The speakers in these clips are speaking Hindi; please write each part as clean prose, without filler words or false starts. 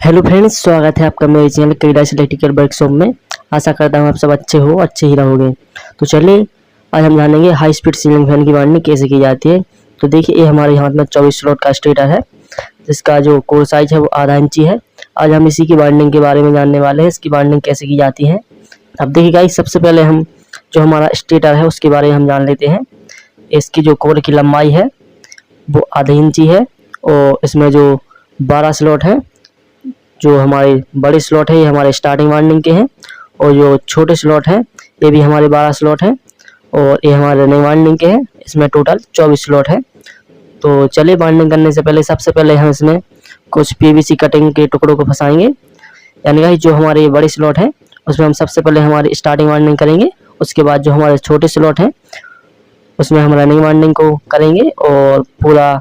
हेलो फ्रेंड्स, स्वागत है आपका मेरे चैनल क्रीडा इलेक्ट्रिकल वर्कशॉप में। आशा करता हूँ आप सब अच्छे हो, अच्छे ही रहोगे। तो चलिए आज हम जानेंगे हाई स्पीड सीलिंग फैन की वाइंडिंग कैसे की जाती है। तो देखिए ये हमारे हाथ में 24 स्लॉट का स्टेटर है, जिसका जो कोर साइज है वो आधा इंची है। आज हम इसी की वाइंडिंग के बारे में जानने वाले हैं, इसकी वाइंडिंग कैसे की जाती है। अब देखिए गाइस, सबसे पहले हम जो हमारा स्टेटर है उसके बारे में हम जान लेते हैं। इसकी जो कोर की लंबाई है वो आधे इंची है और इसमें जो 12 स्लॉट है, जो हमारे बड़े स्लॉट है ये हमारे स्टार्टिंग वाइंडिंग के हैं और जो छोटे स्लॉट है ये भी हमारे 12 स्लॉट हैं और ये हमारे रनिंग वाइंडिंग के हैं। इसमें टोटल 24 स्लॉट है। तो चलिए वाइंडिंग करने से पहले सबसे पहले हम इसमें कुछ पीवीसी कटिंग के टुकड़ों को फंसाएंगे। यानी कि जो हमारे बड़े स्लॉट है उसमें हम सबसे पहले हमारी स्टार्टिंग वाइंडिंग करेंगे, उसके बाद जो हमारे छोटे स्लॉट हैं उसमें हम रनिंग वाइंडिंग को करेंगे और पूरा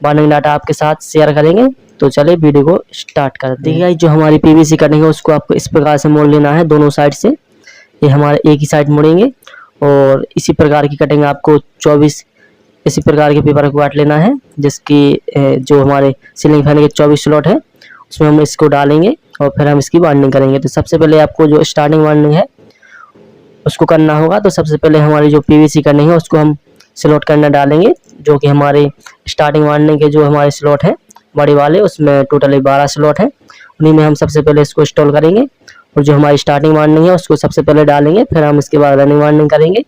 वाइंडिंग डाटा आपके साथ शेयर करेंगे। तो चलिए वीडियो को स्टार्ट करते हैं। देखिए जो हमारी पीवीसी कटिंग है उसको आपको इस प्रकार से मोड़ लेना है दोनों साइड से। ये हमारे एक ही साइड मुड़ेंगे और इसी प्रकार की कटिंग आपको 24 इसी प्रकार के पेपर को काट लेना है, जिसकी जो हमारे सीलिंग फैन के 24 स्लॉट है उसमें हम इसको डालेंगे और फिर हम इसकी वाइंडिंग करेंगे। तो सबसे पहले आपको जो स्टार्टिंग वाइंडिंग है उसको करना होगा। तो सबसे पहले हमारी जो पीवीसी कटिंग है उसको हम स्लॉट करना डालेंगे, जो कि हमारे स्टार्टिंग वाइंडिंग के जो हमारे स्लॉट हैं बड़े वाले उसमें टोटली 12 स्लॉट हैं, उन्हीं में हम सबसे पहले इसको इंस्टॉल करेंगे और जो हमारी स्टार्टिंग वाइंडिंग है उसको सबसे पहले डालेंगे, फिर हम इसके बाद रनिंग वाइंडिंग करेंगे।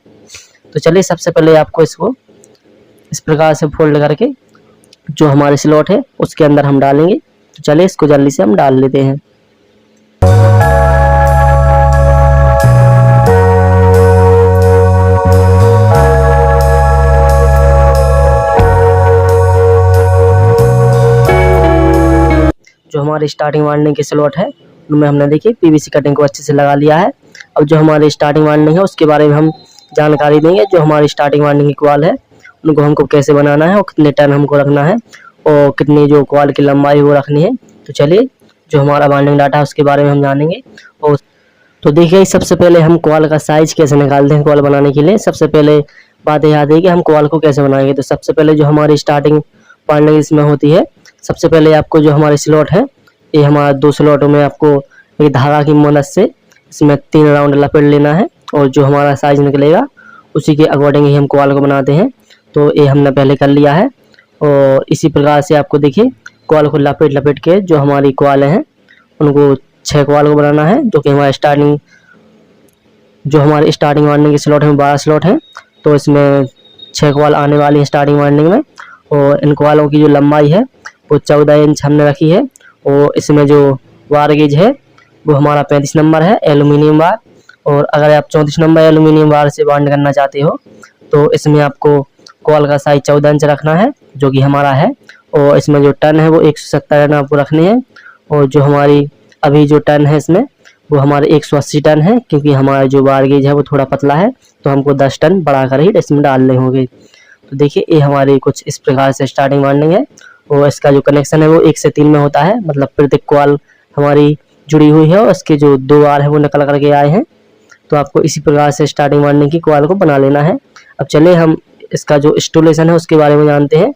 तो चलिए सबसे पहले आपको इसको इस प्रकार से फोल्ड करके जो हमारे स्लॉट है उसके अंदर हम डालेंगे। तो चलिए इसको जल्दी से हम डाल लेते हैं। जो हमारे स्टार्टिंग वाइंडिंग के स्लॉट है उनमें हमने देखिए पीवीसी कटिंग को अच्छे से लगा लिया है। अब जो हमारी स्टार्टिंग वाइंडिंग है उसके बारे में हम जानकारी देंगे। जो हमारी स्टार्टिंग वाइंडिंग की कॉल है उनको हमको कैसे बनाना है और कितने टर्न हमको रखना है और कितनी जो कॉल की लंबाई वो रखनी है। तो चलिए जो हमारा वाइंडिंग डाटा है उसके बारे में हम जानेंगे। और तो देखिए सबसे पहले हम कॉल का साइज कैसे निकालते हैं। कॉल बनाने के लिए सबसे पहले बात याद है कि हम कॉल को कैसे बनाएंगे। तो सबसे पहले जो हमारी स्टार्टिंग वाइंडिंग इसमें होती है, सबसे पहले आपको जो हमारे स्लॉट है ये हमारा 2 स्लॉटों में आपको एक धागा की मदद से इसमें 3 राउंड लपेट लेना है और जो हमारा साइज निकलेगा उसी के अकॉर्डिंग ही हम कॉल को बनाते हैं। तो ये हमने पहले कर लिया है और इसी प्रकार से आपको देखिए कॉल को लपेट लपेट के जो हमारी कॉल हैं उनको 6 कॉल को बनाना है, जो कि हमारे स्टार्टिंग वाइंडिंग के स्लॉट में 12 स्लॉट हैं। तो इसमें 6 कॉल आने वाली है स्टार्टिंग वाइंडिंग में और इन कॉलों की जो लंबाई है वो 14 इंच हमने रखी है और इसमें जो वार गेज है वो हमारा 35 नंबर है एल्यूमिनियम वार। और अगर आप 34 नंबर एल्यूमिनियम वार से बाउंड करना चाहते हो तो इसमें आपको कॉल का साइज 14 इंच रखना है, जो कि हमारा है। और इसमें जो टर्न है वो 170 टर्न आपको रखने हैं और जो हमारी अभी जो टर्न है इसमें वो हमारे 180 टर्न है, क्योंकि हमारा जो वार गेज है वो थोड़ा पतला है तो हमको 10 टर्न बढ़ाकर ही इसमें डालने होंगे। तो देखिए ये हमारी कुछ इस प्रकार से स्टार्टिंग वाइंडिंग है और इसका जो कनेक्शन है वो 1 से 3 में होता है, मतलब प्रत्येक कॉल हमारी जुड़ी हुई है और इसके जो 2 वार है वो निकल करके आए हैं। तो आपको इसी प्रकार से स्टार्टिंग वाइंडिंग की कॉल को बना लेना है। अब चलिए हम इसका जो इंस्टॉलेशन है उसके बारे में जानते हैं।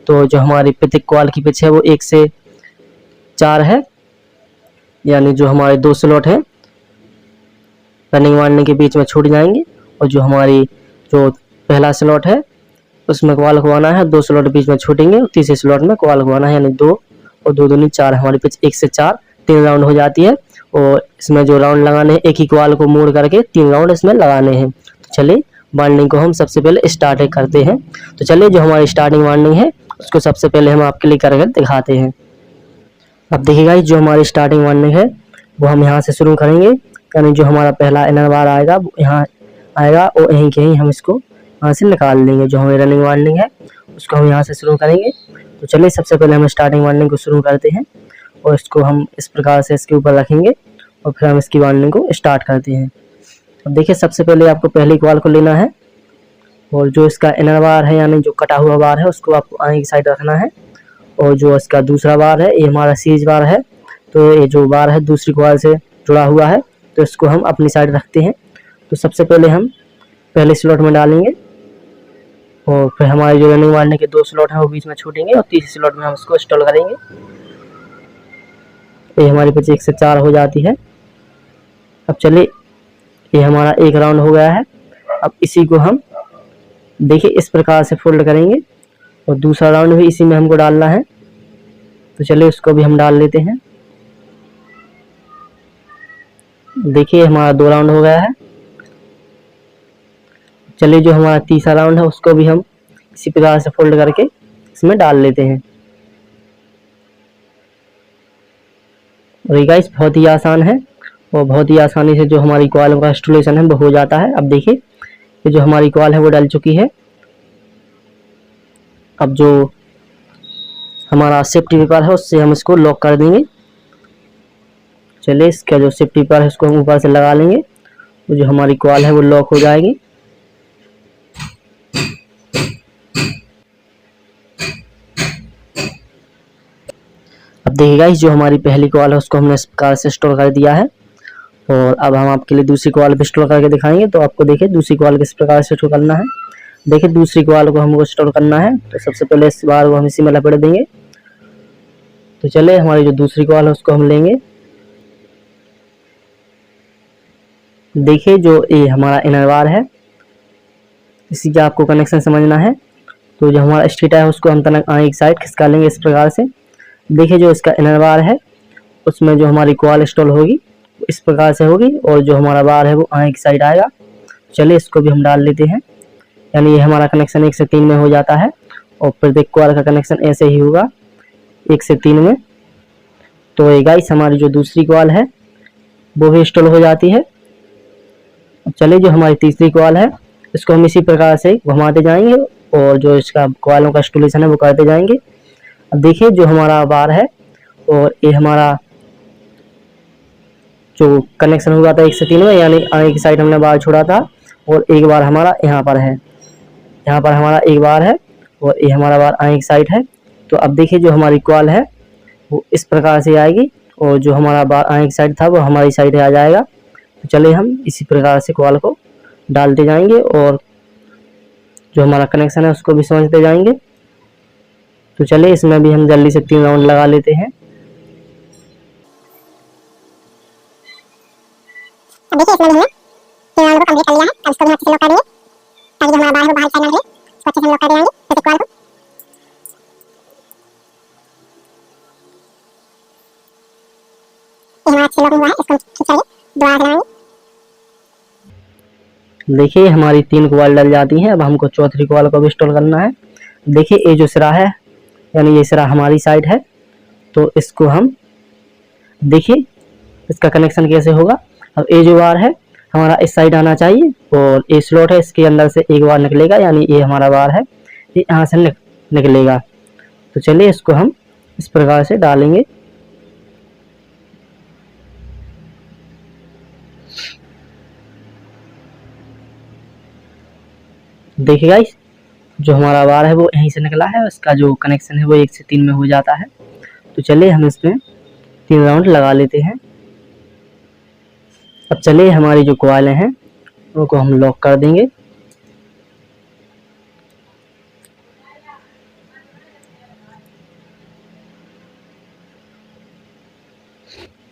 तो जो हमारी प्रत्येक कॉल की पिच है वो 1 से 4 है, यानी जो हमारे 2 स्लॉट है रनिंग वाइंडिंग के बीच में छूट जाएंगे और जो हमारी जो पहला स्लॉट है उसमें कॉल को आना है, 2 स्लॉट बीच में छूटेंगे और तीसरे स्लॉट में कॉल को आना है, यानी 2 और 2 दूनी 4 हमारी पिच 1 से 4 3 राउंड हो जाती है। और इसमें जो राउंड लगाने हैं एक ही कॉल को मोड़ करके 3 राउंड इसमें लगाने हैं। तो चलिए वाइंडिंग को हम सबसे पहले स्टार्ट करते हैं। तो चलिए जो हमारी स्टार्टिंग वाइंडिंग है उसको सबसे पहले हम आपके लिए करके दिखाते हैं। अब देखिएगा जो हमारी स्टार्टिंग वाइंडिंग है वो हम यहाँ से शुरू करेंगे, यानी जो हमारा पहला इनर बार आएगा वो यहाँ आएगा और यहीं के हम इसको यहाँ से निकाल लेंगे। जो हमारी रनिंग वाइंडिंग है उसको हम यहाँ से शुरू करेंगे। तो चलिए सबसे पहले हम स्टार्टिंग वाइंडिंग को शुरू करते हैं और इसको हम इस प्रकार से इसके ऊपर रखेंगे और फिर हम इसकी वाइंडिंग को स्टार्ट करते हैं। अब देखिए सबसे पहले आपको पहली कॉल को लेना है और जो इसका इनर बार है यानी जो कटा हुआ बार है उसको आपको आगे की साइड रखना है और जो इसका दूसरा बार है ये हमारा सीज बार है। तो ये जो बार है दूसरी कॉल से जुड़ा हुआ है तो इसको हम अपनी साइड रखते हैं। तो सबसे पहले हम पहले स्लॉट में डालेंगे और फिर हमारे जो रनिंग वाइंडिंग के 2 स्लॉट हैं वो बीच में छूटेंगे और तीसरे स्लॉट में हम इसको इंस्टॉल करेंगे। ये हमारी बची 1 से 4 हो जाती है। अब चलिए, ये हमारा एक राउंड हो गया है। अब इसी को हम देखिए इस प्रकार से फोल्ड करेंगे और दूसरा राउंड भी इसी में हमको डालना है। तो चलिए उसको भी हम डाल लेते हैं। देखिए हमारा 2 राउंड हो गया है। चलिए जो हमारा तीसरा राउंड है उसको भी हम इसी प्रकार से फोल्ड करके इसमें डाल लेते हैं। और ये गाइस बहुत ही आसान है और बहुत ही आसानी से जो हमारी कॉइल का इंस्टॉलेशन है वो हो जाता है। अब देखिए ये जो हमारी कॉइल है वो डल चुकी है। अब जो हमारा सेफ्टी पेपर है उससे हम इसको लॉक कर देंगे। चलिए इसका जो सेफ्टी पेपर है उसको हम ऊपर से लगा लेंगे, तो जो हमारी कॉइल है वो लॉक हो जाएगी। अब देखिए गाइस जो हमारी पहली कॉइल है उसको हमने इस प्रकार से इंस्टॉल कर दिया है। और अब हम आपके लिए दूसरी कॉइल भी इंस्टॉल करके दिखाएंगे। तो आपको देखिए दूसरी कॉइल किस प्रकार से इंस्टॉल करना है। देखिए दूसरी कॉइल को हमको इंस्टॉल करना है, तो सबसे पहले इस बार को हम इसी में लपेट देंगे। तो चलिए हमारी जो दूसरी कॉइल है उसको हम लेंगे। देखिए जो ये हमारा इनर वायर है इसी का आपको कनेक्शन समझना है। तो जो हमारा स्ट्रेट है उसको हम तनक एक साइड खिसका लेंगे इस प्रकार से। देखिए जो इसका इनर वायर है उसमें जो हमारी कॉइल इंस्टॉल होगी इस प्रकार से होगी और जो हमारा वायर है वो एक साइड आएगा। चलिए इसको भी हम डाल लेते हैं, यानी ये हमारा कनेक्शन 1 से 3 में हो जाता है। और फिर देख कॉइल का कनेक्शन ऐसे ही होगा 1 से 3 में। तो ये गाइस हमारी जो दूसरी कॉइल है वो भी इंस्टॉल हो जाती है। चलिए जो हमारी तीसरी कॉइल है इसको हम इसी प्रकार से घुमाते जाएंगे और जो इसका कॉइलों का इंस्टॉलेशन है वो करते जाएंगे। अब देखिए जो हमारा बार है और ये हमारा जो कनेक्शन हुआ था 1 से 3 में, यानी आगे की साइड हमने बार छोड़ा था और एक बार हमारा यहाँ पर है, यहाँ पर हमारा एक बार है और ये हमारा बार आगे की साइड है। तो अब देखिए जो हमारी कॉइल है वो इस प्रकार से आएगी और जो हमारा बार आगे की साइड था वो हमारी साइड आ जाएगा। तो चलिए हम इसी प्रकार से कॉइल को डालते जाएंगे और जो हमारा कनेक्शन है उसको भी समझते जाएंगे। तो चलिए इसमें भी हम जल्दी से 3 राउंड लगा लेते हैं। देखिए इसमें भी हमने 3 राउंड को कंप्लीट कर लिया है। अब इसको भी अच्छे से लॉक कर देंगे ताकि जो हमारा बार है वो बाहर साइड ना रहे। इसको अच्छे से लॉक कर देंगे प्रत्येक कॉइल को। ये हमारा अच्छे लॉक हुआ है, इसको ठीक करके दोबारा लगाएंगे। देखिए हमारी 3 कॉइल डल जाती हैं। अब हमको चौथी कॉइल को भी इंस्टॉल करना है। देखिए ये जो सिरा है यानी ये सिरा हमारी साइड है, तो इसको हम देखिए इसका कनेक्शन कैसे होगा। अब ये जो वायर है हमारा इस साइड आना चाहिए और ये स्लॉट है इसके अंदर से एक वायर निकलेगा, यानी ये हमारा वायर है ये यहाँ से निकलेगा। तो चलिए इसको हम इस प्रकार से डालेंगे। देखिए गाइस जो हमारा वायर है वो यहीं से निकला है, उसका जो कनेक्शन है वो 1 से 3 में हो जाता है। तो चलिए हम इसमें 3 राउंड लगा लेते हैं। अब चलिए हमारी जो कॉइलें हैं उनको हम लॉक कर देंगे।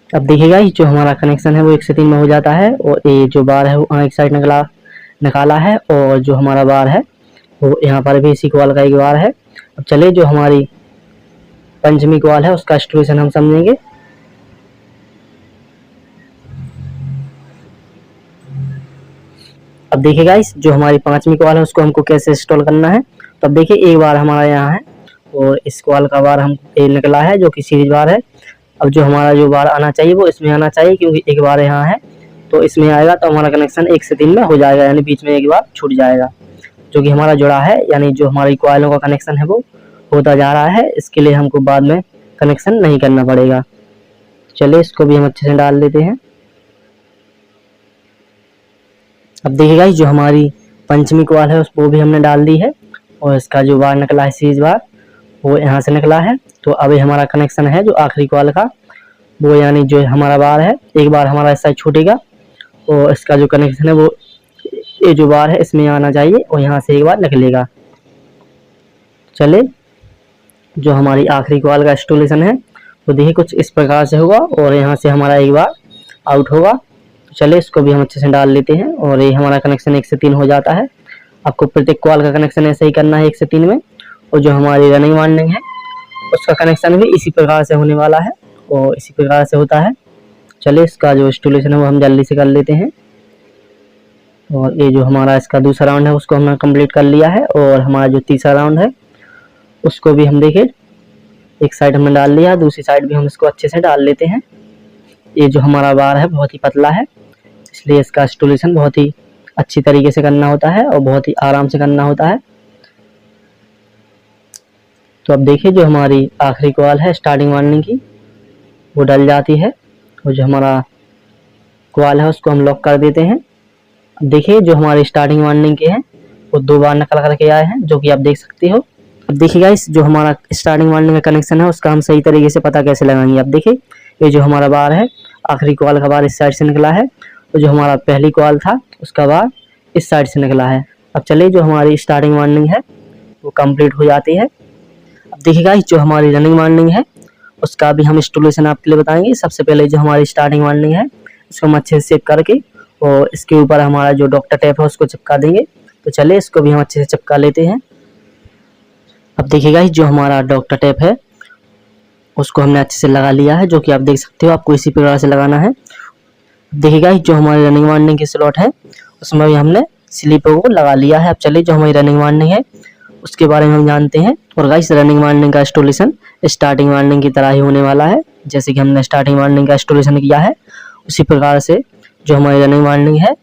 अब देखिएगा जो हमारा कनेक्शन है वो 1 से 3 में हो जाता है और ये जो बार है वो एक साइड निकाला है और जो हमारा बार है वो यहाँ पर भी इसी कॉइल का एक बार है। अब चलिए जो हमारी पंचमी कॉइल है उसका इंस्टॉलेशन हम समझेंगे। अब देखिए गाइस जो हमारी 5वीं कॉइल है उसको हमको कैसे इंस्टॉल करना है। तो अब देखिए एक बार हमारा यहाँ है और इस कॉइल का बार हमको निकला है जो कि सीरीज बार है। अब जो हमारा जो बार आना चाहिए वो इसमें आना चाहिए, क्योंकि एक बार यहाँ है तो इसमें आएगा तो हमारा कनेक्शन 1 से 3 में हो जाएगा, यानी बीच में एक बार छूट जाएगा जो कि हमारा जुड़ा है, यानी जो हमारी कॉइलों का कनेक्शन है वो होता जा रहा है। इसके लिए हमको बाद में कनेक्शन नहीं करना पड़ेगा। चलिए इसको भी हम अच्छे से डाल देते हैं। अब देखिए गाइस जो हमारी पंचमी कॉइल है उसको भी हमने डाल दी है और इसका जो बार निकला है सीरीज बार वो यहाँ से निकला है। तो अभी हमारा कनेक्शन है जो आखिरी कॉइल का वो, यानी जो हमारा बार है एक बार हमारा इस साइड छूटेगा और इसका जो कनेक्शन है वो ये जो बार है इसमें आना चाहिए और यहाँ से एक बार निकलेगा। चलिए जो हमारी आखिरी कॉइल का इंस्टॉलेशन है तो देखिए कुछ इस प्रकार से होगा और यहाँ से हमारा एक बार आउट होगा। तो चलिए इसको भी हम अच्छे से डाल लेते हैं और ये हमारा कनेक्शन 1 से 3 हो जाता है। आपको प्रत्येक कॉल का कनेक्शन ऐसे ही करना है 1 से 3 में, और जो हमारी रनिंग वार्निंग है उसका कनेक्शन भी इसी प्रकार से होने वाला है और इसी प्रकार से होता है। चलिए इसका जो इंस्टॉलेशन है वो हम जल्दी से कर लेते हैं। और ये जो हमारा इसका दूसरा राउंड है उसको हमने कंप्लीट कर लिया है, और हमारा जो तीसरा राउंड है उसको भी हम देखिए एक साइड हमने डाल लिया, दूसरी साइड भी हम इसको अच्छे से डाल लेते हैं। ये जो हमारा बार है बहुत ही पतला है, इसलिए इसका इंस्टॉलेशन बहुत ही अच्छी तरीके से करना होता है और बहुत ही आराम से करना होता है। तो अब देखिए जो हमारी आखिरी कॉल है स्टार्टिंग वार्निंग की वो डल जाती है, और जो हमारा कॉल है उसको हम लॉक कर देते हैं। अब देखिए जो हमारी स्टार्टिंग वार्निंग के हैं वो 2 बार निकल करके आए हैं, जो कि आप देख सकते हो। अब देखिए गाइस जो हमारा स्टार्टिंग वार्निंग का कनेक्शन है उसका हम सही तरीके से पता कैसे लगाएंगे। अब देखिए ये जो हमारा बार है आखिरी कॉल का बार इस साइड से निकला है, तो जो हमारा पहली कॉल था उसका बार इस साइड से निकला है। अब चलिए जो हमारी स्टार्टिंग वार्निंग है वो कंप्लीट हो जाती है। अब देखिए गाइस जो हमारी रनिंग वार्निंग है उसका भी हम इंस्टॉलेशन आपके लिए बताएंगे। सबसे पहले जो हमारी स्टार्टिंग वार्निंग है उसको हम अच्छे से सेव करके और इसके ऊपर हमारा जो डॉक्टर टेप है उसको चिपका देंगे। तो चलिए इसको भी हम अच्छे से चिपका लेते हैं। अब देखिए गाइस जो हमारा डॉक्टर टेप है उसको हमने अच्छे से लगा लिया है, जो कि आप देख सकते हो। आपको इसी प्रकार से लगाना है। देखिए गाइस जो हमारी रनिंग वार्निंग की स्लॉट है उसमें भी हमने स्लीपर को लगा लिया है। अब चलिए जो हमारी रनिंग वार्निंग है उसके बारे में हम जानते हैं। और गाइस रनिंग वार्निंग का इंस्टॉलेशन स्टार्टिंग वार्निंग की तरह ही होने वाला है। जैसे कि हमने स्टार्टिंग वार्निंग का इंस्टॉलेशन किया है उसी प्रकार से जो हमारी रनिंग वार्निंग है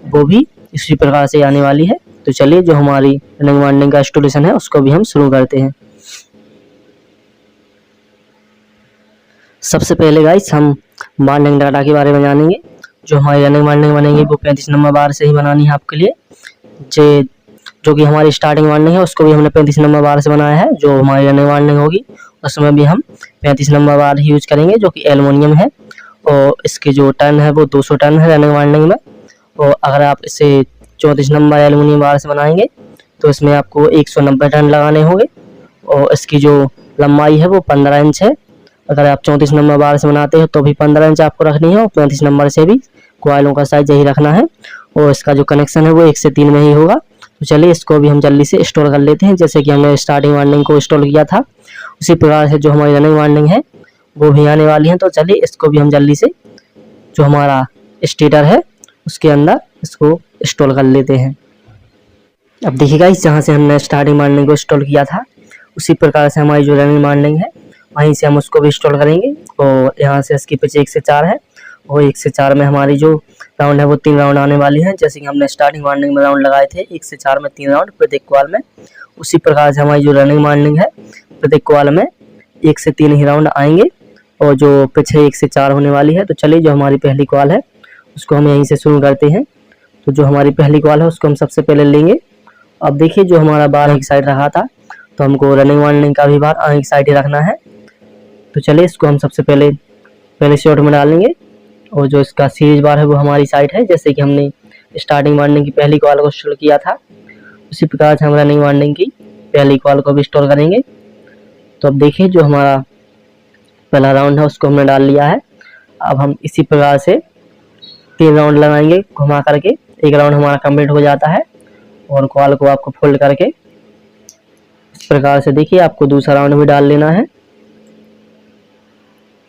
वो भी इसी प्रकार से आने वाली है। तो चलिए जो हमारी रनिंग वार्निंग का इंस्टॉलेशन है उसको भी हम शुरू करते हैं। सबसे पहले गाइस हम वार्निंग डाटा के बारे में जानेंगे। जो हमारी रनिंग वार्निंग बनेगी वो 35 नंबर बार से ही बनानी है आपके लिए। जो कि हमारी स्टार्टिंग वार्निंग है उसको भी हमने 35 नंबर बार से बनाया है। जो हमारी रनिंग वार्निंग होगी उसमें भी हम 35 नंबर बार ही यूज करेंगे, जो कि एल्युमिनियम है। और इसकी जो टन है वो 200 टन है रनिंग वार्निंग में। और अगर आप इसे 34 नंबर एल्युमिनियम बार से बनाएंगे तो इसमें आपको 190 टन लगाने होंगे। और इसकी जो लंबाई है वो 15 इंच है। अगर आप 34 नंबर बार से बनाते हो तो भी 15 इंच आपको रखनी है, और 35 नंबर से भी कॉइलों का साइज यही रखना है। और इसका जो कनेक्शन है वो 1 से 3 में ही होगा। तो चलिए इसको भी हम जल्दी से इंस्टॉल कर लेते हैं। जैसे कि हमने स्टार्टिंग वार्निंग को इंस्टॉल किया था उसी प्रकार से जो हमारी रनिंग वार्निंग है वो भी आने वाली है। तो चलिए इसको भी हम जल्दी से जो हमारा स्टेटर है उसके अंदर इसको इंस्टॉल कर लेते हैं। अब देखिए गाइस जहाँ से हमने स्टार्टिंग वार्निंग को इंस्टॉल किया था उसी प्रकार से हमारी जो रनिंग वार्निंग है वहीं से हम उसको भी इंस्टॉल करेंगे। और यहाँ से इसकी पिच 1 से 4 है, और 1 से 4 में हमारी जो राउंड है वो 3 राउंड आने वाली हैं। जैसे कि हमने स्टार्टिंग वार्निंग में राउंड लगाए थे 1 से 4 में 3 राउंड प्रत्येक कॉल में, उसी प्रकार से हमारी जो रनिंग वार्निंग है प्रत्येक कॉल में 1 से 3 ही राउंड आएंगे, और जो पिच है 1 से 4 होने वाली है। तो चलिए जो हमारी पहली कॉल है उसको हम यहीं से शुरू करते हैं। तो जो हमारी पहली कॉल है उसको हम सबसे पहले लेंगे। अब देखिए जो हमारा बार एक साइड रखा था तो हमको रनिंग वार्निंग का भी बार एक साइड ही रखना है। तो चलिए इसको हम सबसे पहले शॉट में डालेंगे, और जो इसका सीरीज बार है वो हमारी साइड है। जैसे कि हमने स्टार्टिंग वार्निंग की पहली कॉल को इंस्टॉल किया था उसी प्रकार से हम रनिंग वार्निंग की पहली कॉल को भी इंस्टॉल करेंगे। तो अब देखिए जो हमारा पहला राउंड है उसको हमने डाल लिया है। अब हम इसी प्रकार से 3 राउंड लगाएंगे घुमा करके। एक राउंड हमारा कंप्लीट हो जाता है, और कॉल को आपको फोल्ड करके इस प्रकार से देखिए आपको दूसरा राउंड भी डाल लेना है।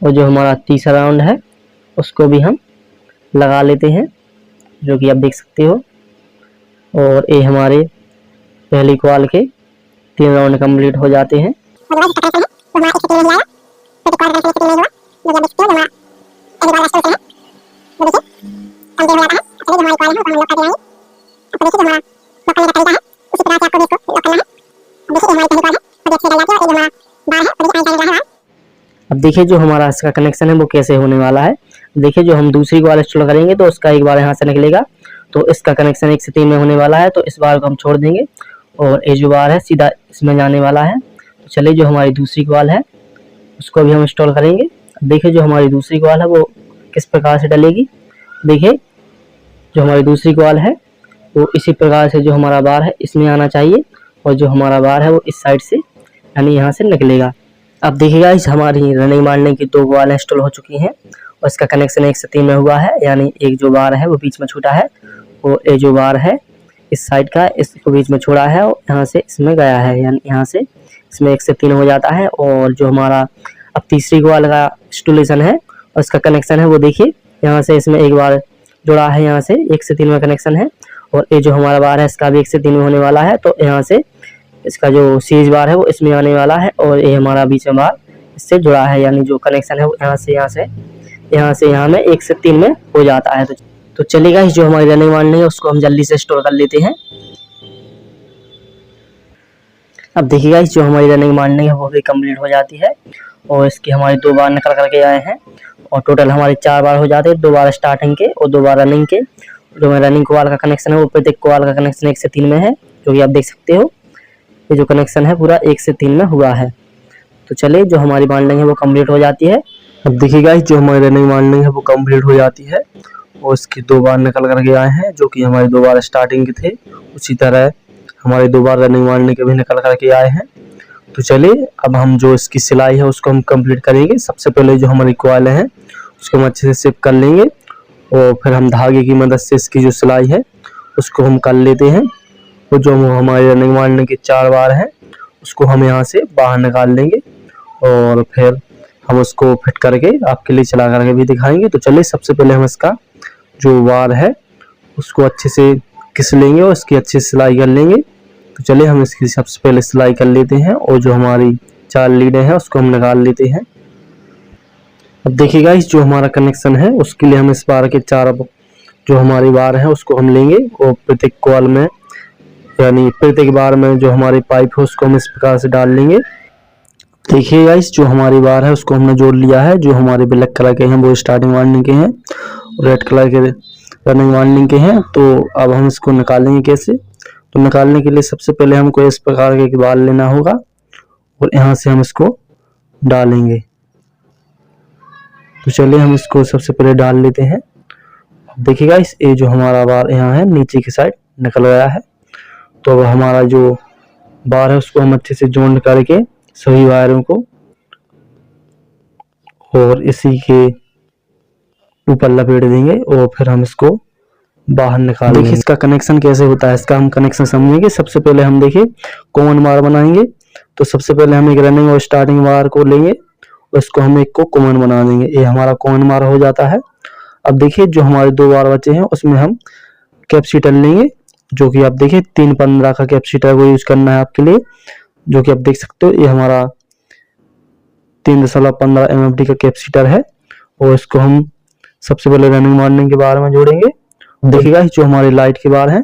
और जो हमारा तीसरा राउंड है उसको भी हम लगा लेते हैं, जो कि आप देख सकते हो। और ये हमारे पहली कॉल के 3 राउंड कंप्लीट हो जाते हैं। अब देखिए जो हमारा इसका कनेक्शन है वो कैसे होने वाला है। देखिए जो हम दूसरी कॉल इंस्टॉल करेंगे तो उसका एक बार यहाँ से निकलेगा, तो इसका कनेक्शन 1 से 3 में होने वाला है। तो इस बार को हम छोड़ देंगे और ये जो बार है सीधा इसमें जाने वाला है। तो चलिए जो हमारी दूसरी कॉल है उसको भी हम इंस्टॉल करेंगे। देखिए जो हमारी दूसरी कॉल है वो किस प्रकार से डलेगी। देखिए जो हमारी दूसरी कॉल है वो इसी प्रकार से जो हमारा बार है इसमें आना चाहिए, और जो हमारा बार है वो इस साइड से यानी यहाँ से निकलेगा। अब देखिएगा इस हमारी रनिंग मारने की 2 वाल इंस्टॉल हो चुकी हैं और इसका कनेक्शन 1 से 3 में हुआ है, यानी एक जो बार है वो बीच में छूटा है, वो ये जो बार है इस साइड का इसको बीच में छोड़ा है और यहाँ से इसमें गया है, यानी यहाँ से इसमें 1 से 3 हो जाता है। और जो हमारा अब तीसरी वाल का इंस्टॉलेशन है और इसका कनेक्शन है वो देखिए यहाँ से इसमें एक बार जुड़ा है, यहाँ से 1 से 3 में कनेक्शन है और ये जो हमारा बार है इसका भी 1 से 3 में होने वाला है। तो यहाँ से इसका जो सीरीज बार है वो इसमें आने वाला है और ये हमारा बीच में बार इससे जुड़ा है, यानी जो कनेक्शन है वो यहाँ से यहाँ में 1 से 3 में हो जाता है। तो चलिएगा जो हमारी रनिंग वार्निंग है उसको हम जल्दी से स्टोर कर लेते हैं। अब देखिएगा जो हमारी रनिंग वार्निंग है वो भी कंप्लीट हो जाती है और इसकी हमारी 2 बार निकल करके आए हैं और टोटल हमारे 4 बार हो जाते हैं, 2 बार स्टार्टिंग के और 2 बार रनिंग के। जो रनिंग कोवाल का कनेक्शन है वो प्रत्येक कोवाल का कनेक्शन 1 से 3 में है, जो कि आप देख सकते हो ये जो कनेक्शन है पूरा 1 से 3 में हुआ है। तो चलिए जो हमारी वार्निंग है वो कंप्लीट हो जाती है। अब देखिएगा जो हमारी रनिंग वार्निंग है वो कंप्लीट हो जाती है और इसकी 2 बार निकल करके आए हैं, जो कि हमारे 2 बार स्टार्टिंग के थे, उसी तरह हमारे 2 बार रनिंग वार्निंग के भी निकल करके आए हैं। तो चलिए अब हम जो इसकी सिलाई है उसको हम कंप्लीट करेंगे। सबसे पहले जो हमारी कॉइल है उसको हम अच्छे से सिप कर लेंगे और फिर हम धागे की मदद से इसकी जो सिलाई है उसको हम कर लेते हैं। तो जो हमारी रनिंग वार्निंग के 4 बार हैं उसको हम यहाँ से बाहर निकाल लेंगे और फिर हम उसको फिट करके आपके लिए चला करके भी दिखाएंगे। तो चलिए सबसे पहले हम इसका जो वार है उसको अच्छे से घिस लेंगे और इसकी अच्छी सिलाई कर लेंगे। तो चलिए हम इसकी सबसे पहले सिलाई कर लेते हैं और जो हमारी 4 लीडें हैं उसको हम निकाल लेते हैं। अब देखिएगा जो हमारा कनेक्शन है उसके लिए हम इस बार के 4 जो हमारी बार है उसको हम लेंगे और प्रत्येक कॉल में यानी प्रत्येक बार में जो हमारी पाइप है उसको हम इस प्रकार से डाल लेंगे। देखिए गाइस जो हमारी बार है उसको हमने जोड़ लिया है। जो हमारे ब्लैक कलर के हैं वो स्टार्टिंग वार्निंग के हैं और रेड कलर के रनिंग वार्निंग के हैं। तो अब हम इसको निकालेंगे कैसे? तो निकालने के लिए सबसे पहले हमको इस प्रकार के बाल लेना होगा और यहाँ से हम इसको डालेंगे। तो चलिए हम इसको सबसे पहले डाल लेते हैं। देखिएगा ये जो हमारा बार यहाँ है नीचे की साइड निकल गया है। तो अब हमारा जो बार है उसको हम अच्छे से जॉइंट करके सभी वायरों को और इसी के ऊपर लपेट देंगे और फिर हम इसको बाहर निकाल देंगे। देखिए इसका कनेक्शन कैसे होता है, इसका हम कनेक्शन समझेंगे। सबसे पहले हम देखिए कॉमन बार बनाएंगे। तो सबसे पहले हम एक रनिंग और स्टार्टिंग बार को लेंगे और इसको हम एक को कॉमन बना देंगे। ये हमारा कॉमन बार हो जाता है। अब देखिए जो हमारे 2 बार बचे हैं उसमें हम कैपेसिटर लेंगे, जो कि आप देखिए 315 का कैपेसिटर वो यूज करना है आपके लिए, जो कि आप देख सकते हो ये हमारा 3.15 MFD का कैपेसिटर है और इसको हम सबसे पहले रनिंग वार्निंग के बार में जोड़ेंगे। देखिएगा जो हमारी लाइट के बार है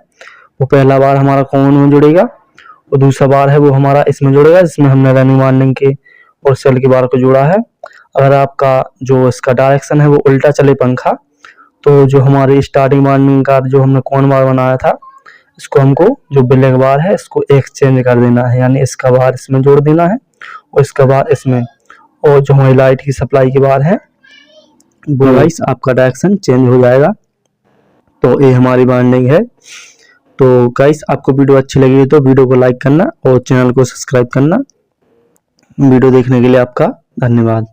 वो पहला बार हमारा कॉमन में जुड़ेगा और दूसरा बार है वो हमारा इसमें जुड़ेगा, जिसमें हमने रनिंग वार्निंग के और सेल के बार को जोड़ा है। अगर आपका जो इसका डायरेक्शन है वो उल्टा चले पंखा, तो जो हमारी स्टार्टिंग वार्निंग का जो हमने कॉमन बार बनाया था इसको हमको जो ब्लैक बार है इसको एक्सचेंज कर देना है, यानी इसका बार इसमें जोड़ देना है और इसका बार इसमें। और जो हमारी लाइट की सप्लाई के बार है वो गाइस आपका डायरेक्शन चेंज हो जाएगा। तो ये हमारी वार्निंग है। तो गाइस आपको वीडियो अच्छी लगी तो वीडियो को लाइक करना और चैनल को सब्सक्राइब करना। वीडियो देखने के लिए आपका धन्यवाद।